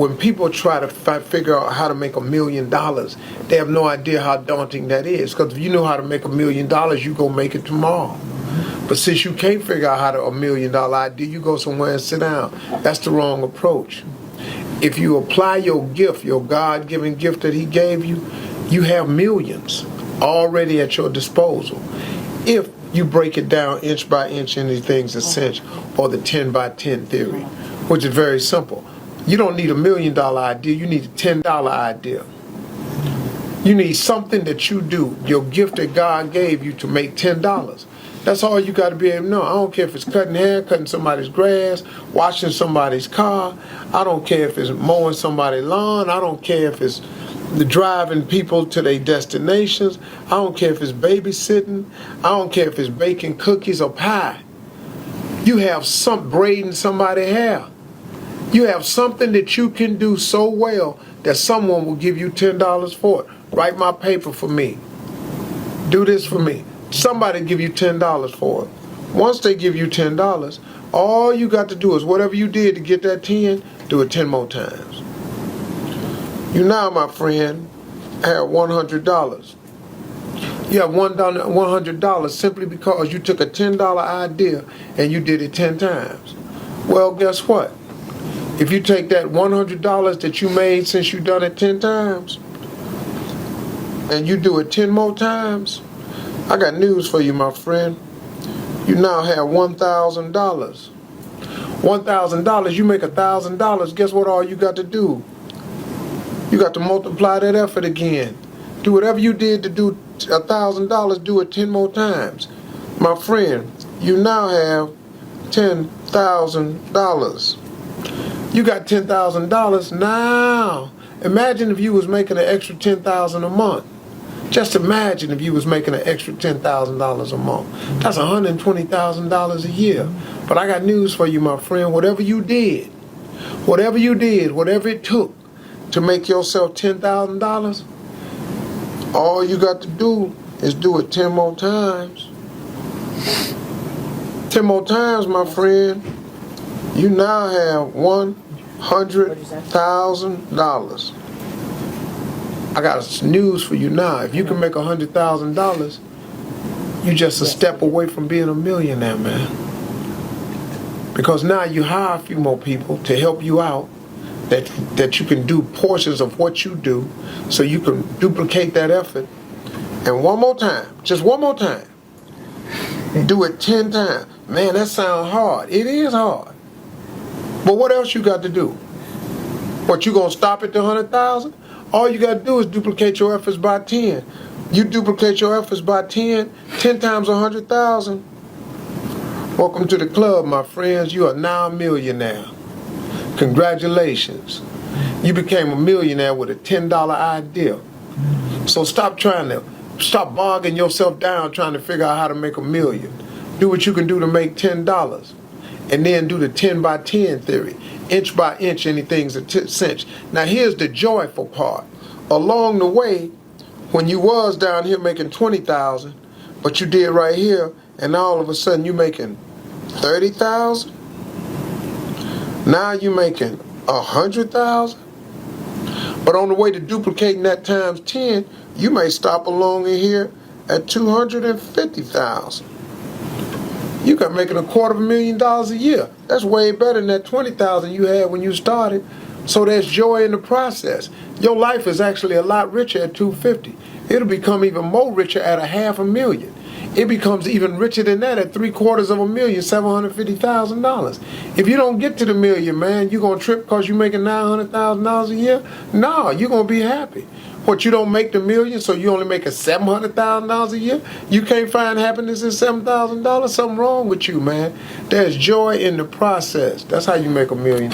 when people try to figure out how to make $1 million, they have no idea how daunting that is. Because if you know how to make $1 million, you go make it tomorrow. But since you can't figure out how to $1 million idea, you go somewhere and sit down. That's the wrong approach. If you apply your gift, your God-given gift that He gave you, you have millions already at your disposal. If you break it down inch by inch into things essential, or the 10 by 10 theory, which is very simple. You don't need $1 million idea, you need a $10 idea. You need something that you do, your gift that God gave you, to make $10. That's all you got to be able to know. I don't care if it's cutting hair, cutting somebody's grass, washing somebody's car. I don't care if it's mowing somebody's lawn. I don't care if it's driving people to their destinations. I don't care if it's babysitting. I don't care if it's baking cookies or pie. You have braiding somebody's hair. You have something that you can do so well that someone will give you $10 for it. Write my paper for me. Do this for me. Somebody give you $10 for it. Once they give you $10, all you got to do is whatever you did to get that 10, do it 10 more times. You now, my friend, have $100. You have $100 simply because you took a $10 idea and you did it 10 times. Well, guess what? If you take that $100 that you made since you done it 10 times and you do it 10 more times, I got news for you, my friend. You now have $1,000. $1,000, you make $1,000. Guess what all you got to do? You got to multiply that effort again. Do whatever you did to do $1,000, do it 10 more times. My friend, you now have $10,000. You got $10,000 now. Imagine if you was making an extra $10,000 a month. Just imagine if you was making an extra $10,000 a month. That's $120,000 a year. But I got news for you, my friend. Whatever it took to make yourself $10,000, all you got to do is do it 10 more times. 10 more times, my friend. You now have $100,000. I got news for you now. If you can make $100,000, you're just a step away from being a millionaire, man. Because now you hire a few more people to help you out, that you can do portions of what you do, so you can duplicate that effort. And one more time, just one more time, do it 10 times. Man, that sounds hard. It is hard. But what else you got to do? What, you gonna stop at the 100,000? All you got to do is duplicate your efforts by 10. You duplicate your efforts by 10 times 100,000. Welcome to the club, my friends. You are now a millionaire. Congratulations. You became a millionaire with a $10 idea. So stop bogging yourself down trying to figure out how to make $1 million. Do what you can do to make $10. And then do the 10 by 10 theory. Inch by inch, anything's a cinch. Now here's the joyful part. Along the way, when you was down here making 20,000, but you did right here, and all of a sudden you making 30,000. Now you making 100,000. But on the way to duplicating that times 10, you may stop along in here at 250,000. You got making $250,000 a year. That's way better than that 20,000 you had when you started. So there's joy in the process. Your life is actually a lot richer at 250. It'll become even more richer at $500,000. It becomes even richer than that at $750,000, $750,000. If you don't get to the million, man, you gonna trip because you're making $900,000 a year? No, you're gonna be happy. What, you don't make the million, so you only make $700,000 a year? You can't find happiness in $7,000? Something wrong with you, man. There's joy in the process. That's how you make $1 million.